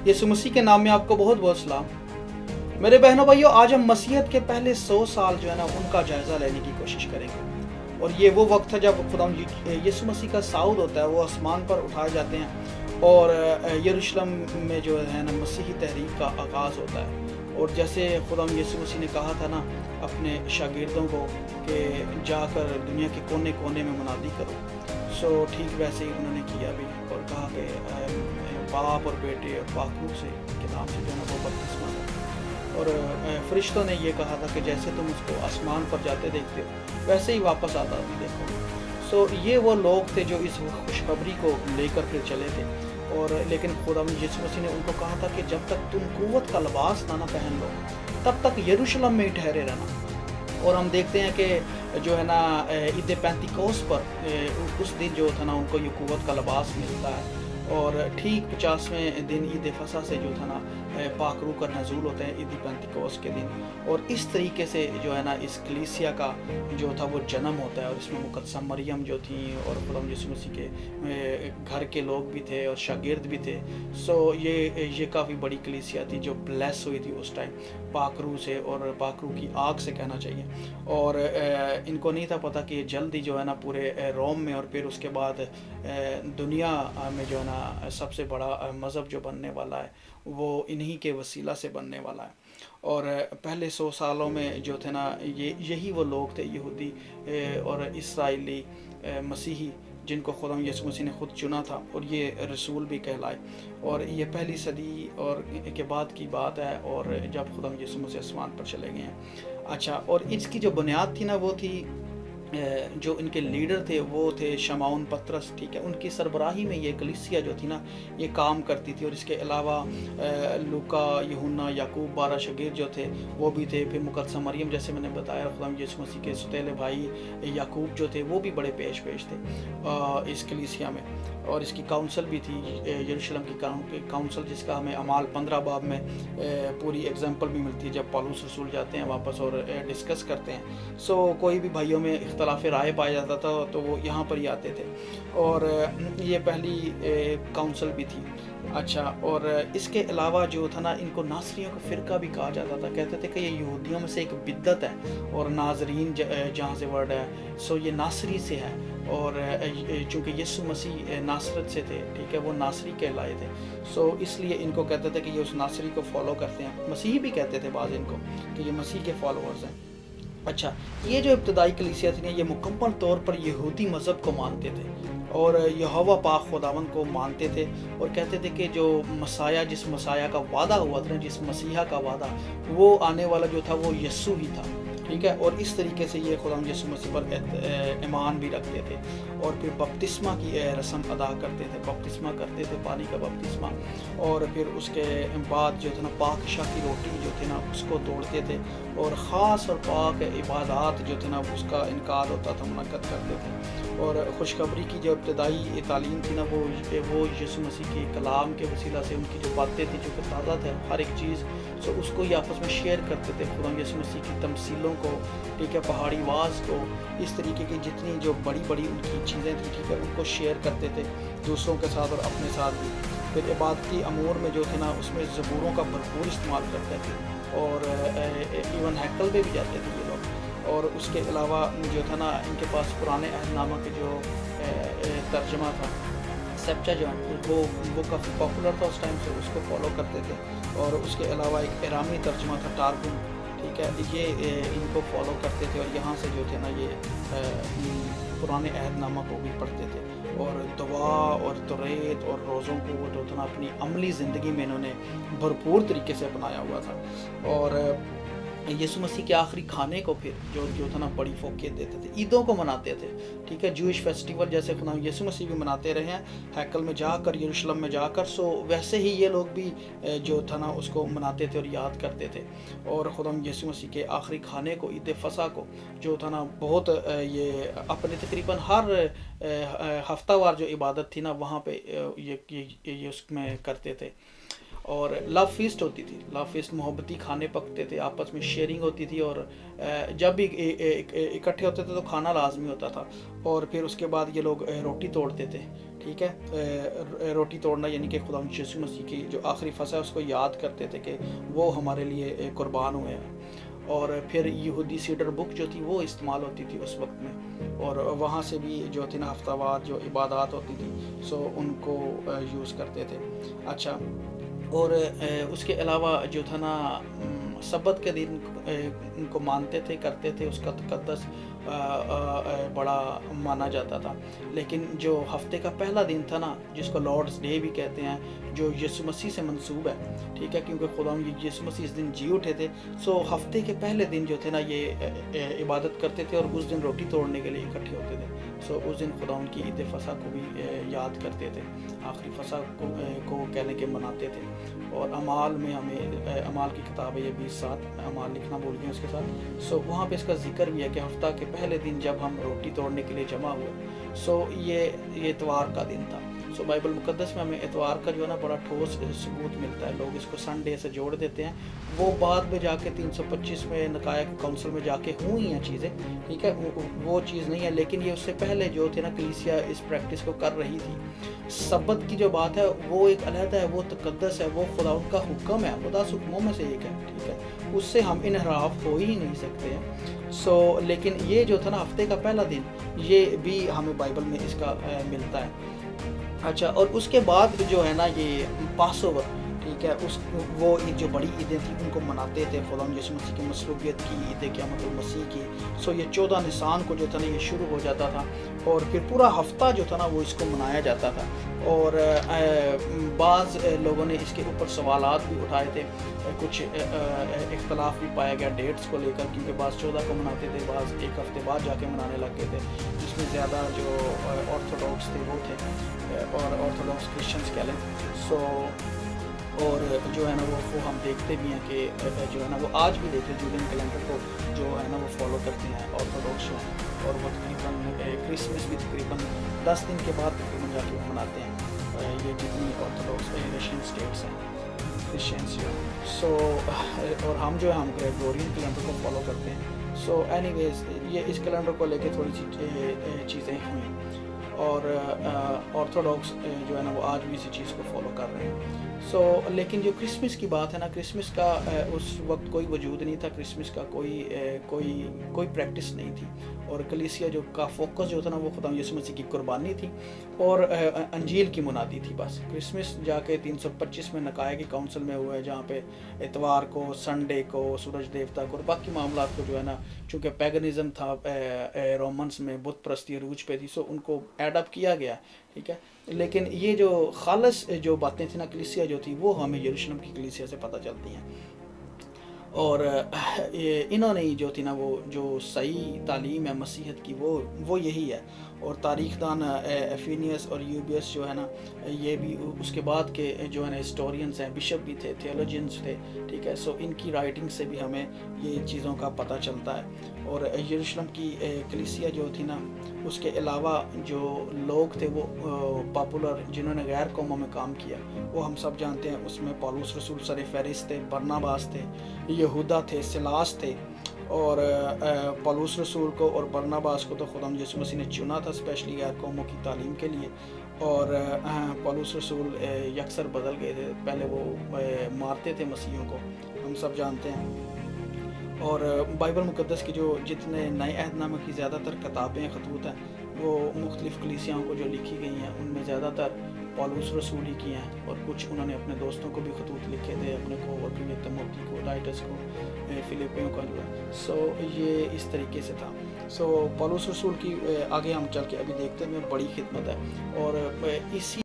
यीशु मसीह के नाम में आपको बहुत बहुत सलाम। मेरे बहनों भाइयों, आज हम मसीहत के पहले 100 साल जो है ना उनका जायज़ा लेने की कोशिश करेंगे। और ये वो वक्त है जब खुदा यीशु मसीह का साउद होता है, वो आसमान पर उठाए जाते हैं और यरूशलेम में जो है ना मसीही तहरीक का आगाज़ होता है। और जैसे खुदा यीशु मसीह ने कहा था ना अपने शागिर्दों को कि जाकर दुनिया के कोने कोने में मुनादी करो, सो ठीक वैसे ही उन्होंने किया भी और कहा कि बाप और बेटे और पाक रूह से के नाम से जो है ना वो बपतिस्मा लो। और फरिश्तों ने ये कहा था कि जैसे तुम उसको आसमान पर जाते देखते हो वैसे ही वापस आता भी देखो। सो ये वो लोग थे जो इस खुशखबरी को लेकर फिर चले थे। और लेकिन खुदा यीशु मसीह ने उनको कहा था कि जब तक तुम कुव्वत का लिबास ना पहन लो तब तक यरूशलेम में ही ठहरे रहना। और हम देखते हैं कि जो है ना ईद पेंतिकोस पर उस दिन जो था ना उनको ये कुव्वत का लिबास मिलता है। और ठीक 50वें दिन ईद फसा से जो था ना पाक रूह का नज़ूल होता है ईद पेंतिकोस के दिन। और इस तरीके से जो है ना इस कलीसिया का जो था वो जन्म होता है। और इसमें मुकद्दसा मरियम जो थी और खुदा यीशु मसीह के घर के लोग भी थे और शागिर्द भी थे। सो ये काफ़ी बड़ी कलीसिया थी जो ब्लेस हुई थी उस टाइम पाक रूह से और पाक रूह की आग से कहना चाहिए। और इनको नहीं था पता कि जल्दी जो है ना पूरे रोम में और फिर उसके बाद दुनिया में जो है ना सबसे बड़ा मज़हब जो बनने वाला है वो इन्हीं के वसीला से बनने वाला है। और पहले 100 सालों में जो थे ना यही वो लोग थे यहूदी और इसराइली मसीही जिनको खुदा यीशु मसीह ने ख़ुद चुना था और ये रसूल भी कहलाए। और ये पहली सदी और के बाद की बात है और जब खुदा यीशु मसीह आसमान पर चले गए हैं। अच्छा, और इसकी जो बुनियाद थी ना वो थी जो इनके लीडर थे वो थे शमौन पतरस, ठीक है। उनकी सरबराही में ये कलीसिया जो थी ना ये काम करती थी। और इसके अलावा लूका, यूहन्ना, याकूब 12 शागिर्द जो थे वो भी थे। फिर मुकद्दसा मरियम जैसे मैंने बताया, खुदा यीशु मसीह के सुतेले भाई याकूब जो थे वो भी बड़े पेश थे इस कलीसिया में। और इसकी काउंसिल भी थी यरूशलेम की काउंसिल, जिसका हमें अमाल 15 बाब में पूरी एग्जाम्पल भी मिलती है जब पौलुस रसूल जाते हैं वापस और डिस्कस करते हैं। सो कोई भी भाइयों में इख्तलाफ राय पाया जाता था तो वो यहाँ पर ही आते थे। और ये पहली काउंसिल भी थी। अच्छा, और इसके अलावा जो था ना इनको नासरियों का फ़िरका भी कहा जाता था। कहते थे कि ये यहूदियों में से एक बिद्दत है और नाजरीन जहाँ से वर्ड है सो ये नासरी से है। और चूँकि यीशु मसीह नासरत से थे, ठीक है, वो नासरी कहलाए थे। सो इसलिए इनको कहते थे कि ये उस नासरी को फॉलो करते हैं। मसीही भी कहते थे बाज़ इनको कि ये मसीह के फॉलोअर्स हैं। अच्छा, ये जो इब्तदाई कलीसिया थी ना ये मुकम्मल तौर पर यहूदी मज़हब को मानते थे और यहोवा पाक खुदावंद को मानते थे। और कहते थे कि जो मसाया, जिस मसाया का वादा हुआ था, जिस मसीहा का वादा, वो आने वाला जो था वो यस्सु ही था, ठीक है। और इस तरीके से ये खुदा यीशु मसीह पर ईमान भी रखते थे। और फिर बपतिस्मा की रस्म अदा करते थे, बपतिस्मा करते थे, पानी का बपतिस्मा। और फिर उसके बाद जो था ना पाक शाह की रोटी जो थी ना उसको तोड़ते थे और ख़ास और पाक इबादत जो थे ना उसका इनकार होता था, मुनक़्क़द करते थे। और खुशखबरी की जो इब्तदाई तालीम थी ना वो यीशु मसीह के कलाम के वसीला से उनकी जो बातें थी जो कि ताज़ा थे हर एक चीज़, सो उसको ही आपस में शेयर करते थे। खुदा यीशु मसीह की तमसीलों को, ठीक है, पहाड़ी वाज को, इस तरीके की जितनी जो बड़ी बड़ी उनकी चीज़ें थी, ठीक है, उनको शेयर करते थे दूसरों के साथ और अपने साथ भी। फिर इबादती अमूर में जो थे ना उसमें ज़बूरों का भरपूर इस्तेमाल करते थे और इवन हैकल में भी जाते थे ये लोग। और उसके अलावा जो था ना इनके पास पुराने अहदनामा के जो तर्जमा था सेप्चा जो वो काफ़ी पॉपुलर था उस टाइम से, उसको फॉलो करते थे। और उसके अलावा एक ईरानी तर्जमा था टारगुम, ठीक है, ये इनको फॉलो करते थे। और यहाँ से जो थे ना ये पुराने अहदनामा को भी पढ़ते थे। और दुआ और तुरैत और रोज़ों को वो जो था ना अपनी अमली ज़िंदगी में इन्होंने भरपूर तरीके से अपनाया हुआ था। और यीशु मसीह के आखिरी खाने को फिर जो था ना बड़ी फोकियत देते थे, ईदों को मनाते थे, ठीक है, जूइश फेस्टिवल जैसे खुदा यीशु मसीह भी मनाते रहे हैं हैकल में जाकर, यरूशलेम में जाकर। सो वैसे ही ये लोग भी जो था ना उसको मनाते थे और याद करते थे। और खुदा यीशु मसीह के आखिरी खाने को, ईद फसा को जो था ना बहुत ये अपने तकरीबन हर हफ्तावार जो इबादत थी ना वहाँ पे ये उसमें करते थे। और लव फीस्ट होती थी, लव फीस्ट मोहब्बती खाने पकते थे, आपस में शेयरिंग होती थी। और जब भी इकट्ठे होते थे तो खाना लाजमी होता था। और फिर उसके बाद ये लोग रोटी तोड़ते थे, ٹھیک ہے، روٹی توڑنا یعنی کہ خدا یسوع مسیح کی جو آخری فصح ہے اس کو یاد کرتے تھے کہ وہ ہمارے لیے قربان ہوئے ہیں. اور پھر یہودی سیڈر بک جو تھی وہ استعمال ہوتی تھی اس وقت میں، اور وہاں سے بھی جو تھی نا ہفتہ وار جو عبادات ہوتی تھی سو ان کو یوز کرتے تھے. اچھا، اور اس کے علاوہ جو تھا نا سبت کے دن ان کو مانتے تھے، کرتے تھے، اس کا تقدس بڑا مانا جاتا تھا. لیکن جو ہفتے کا پہلا دن تھا نا جس کو لارڈز ڈے بھی کہتے ہیں، جو یسوع مسیح سے منسوب ہے، ٹھیک ہے، کیونکہ خدا یسوع مسیح اس دن جی اٹھے تھے. سو ہفتے کے پہلے دن جو تھے نا یہ عبادت کرتے تھے اور اس دن روٹی توڑنے کے لیے اکٹھے ہوتے تھے. سو اس دن خدا ان کی عید فصح کو بھی یاد کرتے تھے، آخری فصح کو کہنے کے مناتے تھے. اور اعمال میں ہمیں اعمال کی کتاب ہے یہ 20:7 اعمال لکھنا بھول گئے اس کے ساتھ. سو وہاں پہ اس کا ذکر بھی ہے کہ ہفتہ کے پہلے دن جب ہم روٹی توڑنے کے لیے جمع ہوئے، سو یہ اتوار کا دن تھا. سو بائبل مقدس میں ہمیں اتوار کا جو ہے نا بڑا ٹھوس ثبوت ملتا ہے. لوگ اس کو سنڈے سے جوڑ دیتے ہیں. وہ بعد میں جا کے 325 میں نقایہ کونسل میں جا کے ہوئی ہیں چیزیں، ٹھیک ہے، وہ چیز نہیں ہے. لیکن یہ اس سے پہلے جو تھے نا کلیسیا اس پریکٹس کو کر رہی تھی. سبت کی جو بات ہے وہ ایک علیحدہ ہے، وہ تقدس ہے، وہ خدا ان کا حکم ہے، خدا حکموں میں سے ایک ہے، ٹھیک ہے، اس سے ہم انحراف ہو ہی نہیں سکتے ہیں. سو لیکن یہ جو تھا نا ہفتے کا پہلا دن یہ بھی ہمیں بائبل میں اس کا ملتا ہے. اچھا، اور اس کے بعد جو ہے نا یہ پاس اوور، ٹھیک ہے، وہ عید جو بڑی عیدیں تھیں ان کو مناتے تھے. خدا یسوع مسیح کی مصلوبیت کی عید قیامت المسیح کی. سو یہ 14 نصان کو جو تھا نا یہ شروع ہو جاتا تھا اور پھر پورا ہفتہ جو تھا نا وہ اس کو منایا جاتا تھا. اور بعض لوگوں نے اس کے اوپر سوالات بھی اٹھائے تھے، کچھ اختلاف بھی پایا گیا ڈیٹس کو لے کر، کیونکہ بعض 14 کو مناتے تھے، بعض ایک ہفتے بعد جا کے منانے لگ گئے تھے. جس میں زیادہ جو آرتھوڈاکس تھے وہ تھے، اور آرتھوڈاکس کرسچنس کہہ لیں. سو اور جو ہے نا وہ ہم دیکھتے بھی ہیں کہ جو ہے نا وہ آج بھی دیکھتے ہیں جولین کیلنڈر کو جو ہے نا وہ فالو کرتے ہیں آرتھوڈاکس. اور وہ تقریباً کرسمس بھی تقریباً 10 دن کے بعد تقریباً جا کے مناتے ہیں یہ جتنی آرتھوڈاکس رشین اسٹیٹس ہیں کرسچنس جو. سو اور ہم جو ہے ہم گریگورین کیلنڈر کو فالو کرتے ہیں. سو اینی ویز یہ اس کیلنڈر کو لے کے تھوڑی سی چیزیں ہوئیں، اور آرتھوڈاکس جو ہے نا وہ آج بھی اسی چیز کو فالو کر رہے ہیں. سو لیکن جو کرسمس کی بات ہے نا، کرسمس کا اس وقت کوئی وجود نہیں تھا، کرسمس کا کوئی پریکٹس نہیں تھی. اور کلیسیا جو کا فوکس جو تھا نا وہ خدا یسوع مسیح کی قربانی تھی اور انجیل کی منادی تھی بس. کرسمس جا کے 325 میں نقایہ کی کونسل میں ہوا ہے، جہاں پہ اتوار کو، سنڈے کو، سورج دیوتا کو اور باقی معاملات کو جو ہے نا، چونکہ پیگنزم تھا رومنس میں، بت پرستی عروج پہ تھی، سو ان کو ایڈ اپ کیا گیا، ٹھیک ہے. لیکن یہ جو خالص جو باتیں تھیں نا کلیسیا جو تھی وہ ہمیں یروشلم کی کلیسیا سے پتہ چلتی ہیں. اور انہوں نے جو تھی نا وہ جو صحیح تعلیم ہے مسیحیت کی وہ یہی ہے. اور تاریخ دان ایفینیس اور یوبیس جو ہے نا یہ بھی اس کے بعد کے جو ہے نا ہسٹورینس ہیں، بشپ بھی تھے، تھیولوجینس تھے، ٹھیک ہے. سو ان کی رائٹنگ سے بھی ہمیں یہ چیزوں کا پتہ چلتا ہے. اور یروشلم کی کلیسیا جو تھی نا اس کے علاوہ جو لوگ تھے وہ پاپولر جنہوں نے غیر قوموں میں کام کیا وہ ہم سب جانتے ہیں. اس میں پالوس رسول سر فہرست تھے، برناباس تھے، یہودا تھے، سلاس تھے. اور پالوس رسول کو اور برناباس کو تو خدا یسوع مسیح نے چنا تھا اسپیشلی غیر قوموں کی تعلیم کے لیے. اور پالوس رسول یکسر بدل گئے تھے، پہلے وہ مارتے تھے مسیحیوں کو، ہم سب جانتے ہیں. اور بائبل مقدس کی جو جتنے نئے عہد نامے کی زیادہ تر کتابیں خطوط ہیں وہ مختلف کلیسیاؤں کو جو لکھی گئی ہیں ان میں زیادہ تر پالوس رسول ہی کی ہیں، اور کچھ انہوں نے اپنے دوستوں کو بھی خطوط لکھے تھے، اپنے کو اور بھی تیموتھی کو، ٹائٹس کو، فلپیوں کو جو ہے. سو یہ اس طریقے سے تھا. سو پالوس رسول کی آگے ہم چل کے ابھی دیکھتے ہیں بڑی خدمت ہے. اور اسی